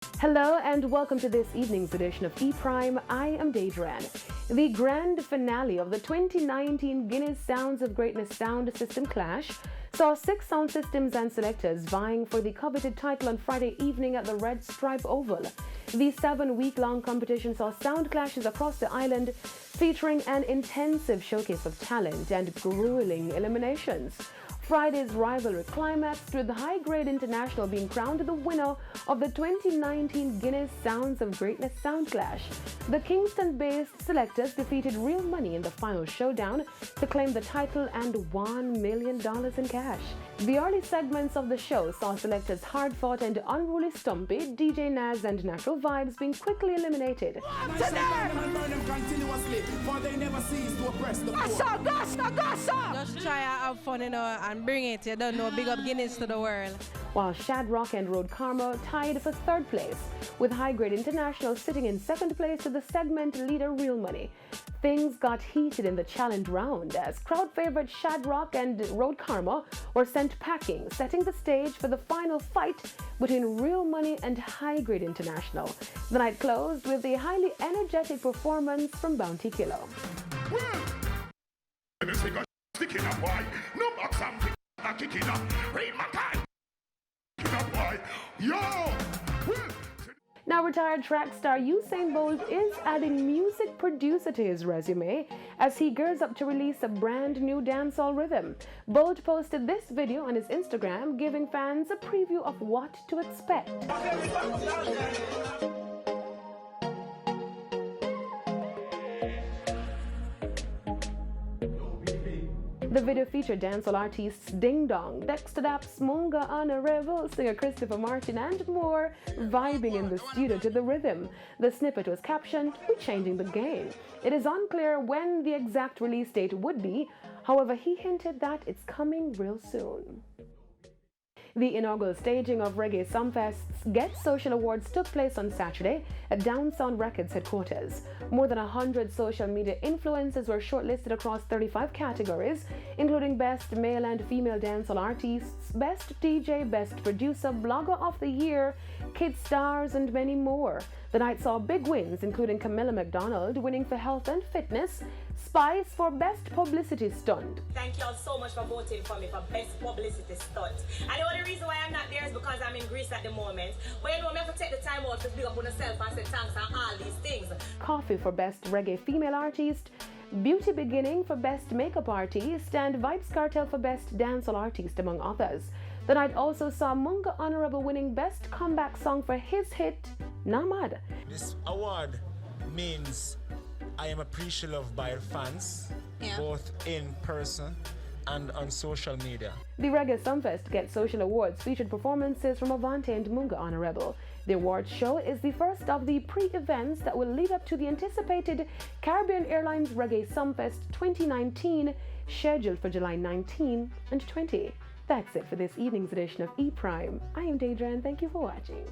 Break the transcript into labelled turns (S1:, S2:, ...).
S1: Hello and welcome to this evening's edition of E-Prime. I am Deidran. The grand finale of the 2019 Guinness Sounds of Greatness Sound System Clash saw 6 sound systems and selectors vying for the coveted title on Friday evening at the Red Stripe Oval. The 7-week-long competition saw sound clashes across the island, featuring an intensive showcase of talent and grueling eliminations. Friday's rivalry climaxed with the high-grade international being crowned the winner of the 2019 Guinness Sounds of Greatness Sound Clash. The Kingston-based selectors defeated Real Money in the final showdown to claim the title and $1 million in cash. The early segments of the show saw selectors Hard-Fought and Unruly Stumpy, DJ Naz and Natural Vibes being quickly eliminated.
S2: Just try and have fun, and bring it. You don't know, big up Guinness to the world.
S1: While Shadrock and Road Karma tied for 3rd place, with High Grade International sitting in 2nd place to the segment leader Real Money. Things got heated in the challenge round as crowd favorite Shadrock and Road Karma were sent packing, setting the stage for the final fight between Real Money and High Grade International. The night closed with a highly energetic performance from Bounty Kilo. Now, retired track star Usain Bolt is adding music producer to his resume as he gears up to release a brand new dancehall rhythm. Bolt posted this video on his Instagram, giving fans a preview of what to expect. The video featured dancehall artists Ding Dong, Dexter Daps, Munga Honorable, singer Christopher Martin, and more vibing in the studio to the rhythm. The snippet was captioned, "We're changing the game." It is unclear when the exact release date would be, however, he hinted that it's coming real soon. The inaugural staging of Reggae Sumfest's Get Social Awards took place on Saturday at Downsound Records headquarters. More than 100 social media influencers were shortlisted across 35 categories, including Best Male and Female Dancehall Artists, Best DJ, Best Producer, Blogger of the Year, Kid Stars, and many more. The night saw big wins, including Camilla McDonald winning for Health and Fitness, Spice for Best Publicity Stunt.
S3: Thank you all so much for voting for me for Best Publicity Stunt. And the only reason why I'm not there is because I'm in Greece at the moment. But you know, I have to take the time out to big up on myself and say thanks and all these things.
S1: Coffee for Best Reggae Female Artist, Beauty Beginning for Best Makeup Artist, and Vibes Cartel for Best Dancehall Artist, among others. The night also saw Munga Honorable winning Best Comeback Song for his hit, Namad.
S4: This award means I am appreciative of by fans, both in person and on social media.
S1: The Reggae Sumfest Get Social Awards featured performances from Avante and Munga Honorable. The awards show is the first of the pre-events that will lead up to the anticipated Caribbean Airlines Reggae Sumfest 2019, scheduled for July 19 and 20. That's it for this evening's edition of E-Prime. I am Deidran. Thank you for watching.